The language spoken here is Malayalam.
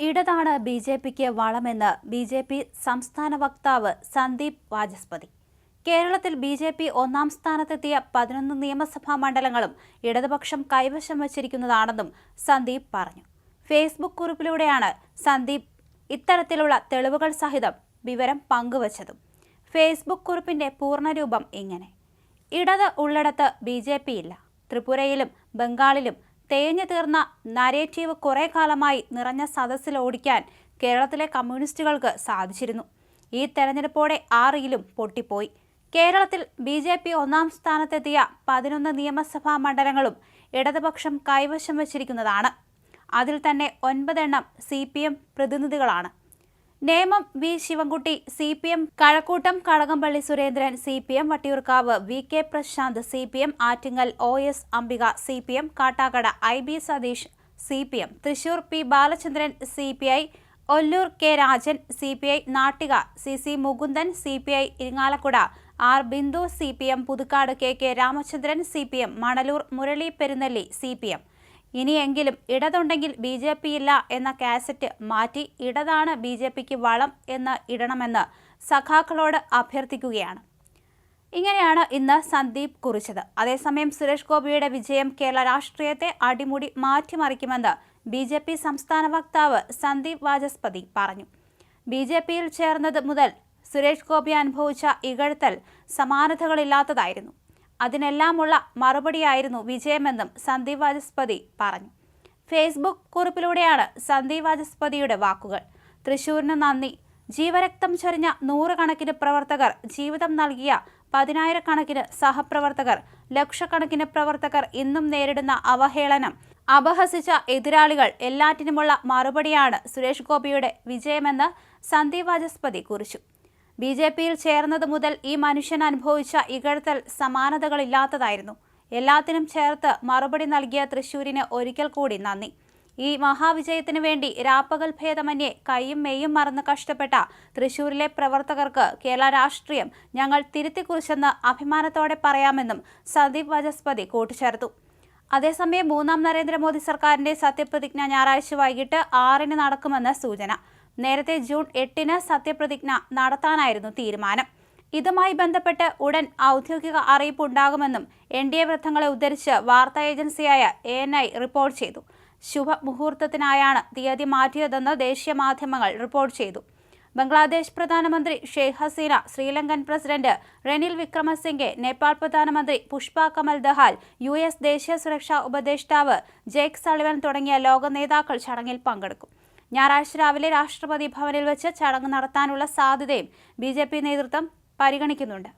ഇടതാണ് ബി.ജെ.പിക്ക് വളമെന്ന് ബി.ജെ.പി സംസ്ഥാന വക്താവ് സന്ദീപ് വാചസ്പതി. കേരളത്തിൽ ബി.ജെ.പി ഒന്നാം സ്ഥാനത്തെത്തിയ 11 നിയമസഭാ മണ്ഡലങ്ങളും ഇടതുപക്ഷം കൈവശം വച്ചിരിക്കുന്നതാണെന്നും സന്ദീപ് പറഞ്ഞു. ഫേസ്ബുക്ക് കുറിപ്പിലൂടെയാണ് സന്ദീപ് ഇത്തരത്തിലുള്ള തെളിവുകൾ സഹിതം വിവരം പങ്കുവച്ചതും. ഫേസ്ബുക്ക് കുറിപ്പിന്റെ പൂർണ്ണരൂപം ഇങ്ങനെ: ഇടത് ഉള്ളിടത്ത് ബി.ജെ.പി ഇല്ല. ത്രിപുരയിലും ബംഗാളിലും തേഞ്ഞു തീർന്ന നരേറ്റീവ് കുറെ കാലമായി നിറഞ്ഞ സദസ്സിൽ ഓടിക്കാൻ കേരളത്തിലെ കമ്മ്യൂണിസ്റ്റുകൾക്ക് സാധിച്ചിരുന്നു. ഈ തെരഞ്ഞെടുപ്പോടെ 6 പൊട്ടിപ്പോയി. കേരളത്തിൽ ബി.ജെ.പി ഒന്നാം സ്ഥാനത്തെത്തിയ 11 നിയമസഭാ മണ്ഡലങ്ങളും ഇടതുപക്ഷം കൈവശം വച്ചിരിക്കുന്നതാണ്. അതിൽ തന്നെ 9 എണ്ണം CPM പ്രതിനിധികളാണ്. Nemom V Sivankutty CPM, Kazhakkoottam Kadakampally Surendran CPM, Vattiyoorkavu VK Prasanth CPM, Attingal OS Ambika CPM, Kattakada IB Satheesh CPM, Thrissur P Balachandran CPI, Ollur K Rajan CPI, Nattika CC Mukundan CPI, Irinjalakuda R Bindu CPM, Puthukkad KK Ramachandran CPM, Manalur Murali Perunnelli CPM. ഇനിയെങ്കിലും ഇടതുണ്ടെങ്കിൽ ബി.ജെ.പി ഇല്ല എന്ന കാസറ്റ് മാറ്റി ഇടതാണ് ബി.ജെ.പിക്ക് വളം എന്ന് ഇടണമെന്ന് സഖാക്കളോട് അഭ്യർത്ഥിക്കുകയാണ്. ഇങ്ങനെയാണ് ഇന്ന് സന്ദീപ് കുറിച്ചത്. അതേസമയം സുരേഷ് ഗോപിയുടെ വിജയം കേരള രാഷ്ട്രീയത്തെ അടിമുടി മാറ്റിമറിക്കുമെന്ന് ബി.ജെ.പി സംസ്ഥാന വക്താവ് സന്ദീപ് വാചസ്പതി പറഞ്ഞു. ബി.ജെ.പിയിൽ ചേർന്നത് മുതൽ സുരേഷ് ഗോപി അനുഭവിച്ച ഇകഴ്ത്തൽ സമാനതകളില്ലാത്തതായിരുന്നു. അതിനെല്ലാമുള്ള മറുപടിയായിരുന്നു വിജയമെന്നും സന്ദീപ് വാചസ്പതി പറഞ്ഞു. ഫേസ്ബുക്ക് കുറിപ്പിലൂടെയാണ് സന്ദീപ് വാചസ്പതിയുടെ വാക്കുകൾ. തൃശൂരിന് നന്ദി. ജീവരക്തം ചൊരിഞ്ഞ 100 കണക്കിന് പ്രവർത്തകർ, ജീവിതം നൽകിയ 10,000 കണക്കിന് സഹപ്രവർത്തകർ, ലക്ഷക്കണക്കിന് പ്രവർത്തകർ ഇന്നും നേരിടുന്ന അവഹേളനം, അപഹസിച്ച എതിരാളികൾ എല്ലാറ്റിനുമുള്ള മറുപടിയാണ് സുരേഷ് ഗോപിയുടെ വിജയമെന്ന് സന്ദീപ് വാചസ്പതി കുറിച്ചു. ബി.ജെ.പിയിൽ ചേർന്നത് മുതൽ ഈ മനുഷ്യൻ അനുഭവിച്ച ഇകഴ്ത്തൽ സമാനതകളില്ലാത്തതായിരുന്നു. എല്ലാത്തിനും ചേർത്ത് മറുപടി നൽകിയ തൃശൂരിന് ഒരിക്കൽ കൂടി നന്ദി. ഈ മഹാവിജയത്തിനു വേണ്ടി രാപ്പകൽ ഭേദമന്യേ കൈയും മെയ്യും മറന്ന് കഷ്ടപ്പെട്ട തൃശൂരിലെ പ്രവർത്തകർക്ക് കേരള രാഷ്ട്രീയം ഞങ്ങൾ തിരുത്തിക്കുറിച്ചെന്ന് അഭിമാനത്തോടെ പറയാമെന്നും സന്ദീപ് വാചസ്പതി കൂട്ടിച്ചേർത്തു. അതേസമയം 3ാം നരേന്ദ്രമോദി സർക്കാരിന്റെ സത്യപ്രതിജ്ഞ ഞായറാഴ്ച വൈകിട്ട് 6-ന് നടക്കുമെന്ന് സൂചന. നേരത്തെ ജൂൺ 8-ന് സത്യപ്രതിജ്ഞ നടത്താനായിരുന്നു തീരുമാനം. ഇതുമായി ബന്ധപ്പെട്ട് ഉടൻ ഔദ്യോഗിക അറിയിപ്പ് ഉണ്ടാകുമെന്നും NDA വൃത്തങ്ങളെ ഉദ്ധരിച്ച് വാർത്താ ഏജൻസിയായ ANI റിപ്പോർട്ട് ചെയ്തു. ശുഭമുഹൂർത്തത്തിനായാണ് തീയതി മാറ്റിയതെന്ന് ദേശീയ മാധ്യമങ്ങൾ റിപ്പോർട്ട് ചെയ്തു. ബംഗ്ലാദേശ് പ്രധാനമന്ത്രി ഷെയ്ഖ് ഹസീന, ശ്രീലങ്കൻ പ്രസിഡന്റ് റെനിൽ വിക്രമസിംഗെ, നേപ്പാൾ പ്രധാനമന്ത്രി പുഷ്പ കമൽ ദഹാൽ, US ദേശീയ സുരക്ഷാ ഉപദേഷ്ടാവ് ജേക്ക് സളിവൻ തുടങ്ങിയ ലോക നേതാക്കൾ ചടങ്ങിൽ പങ്കെടുക്കും. ഞായറാഴ്ച രാവിലെ രാഷ്ട്രപതി ഭവനിൽ വെച്ച് ചടങ്ങ് നടത്താനുള്ള സാധ്യതയും ബി.ജെ.പി നേതൃത്വം പരിഗണിക്കുന്നുണ്ട്.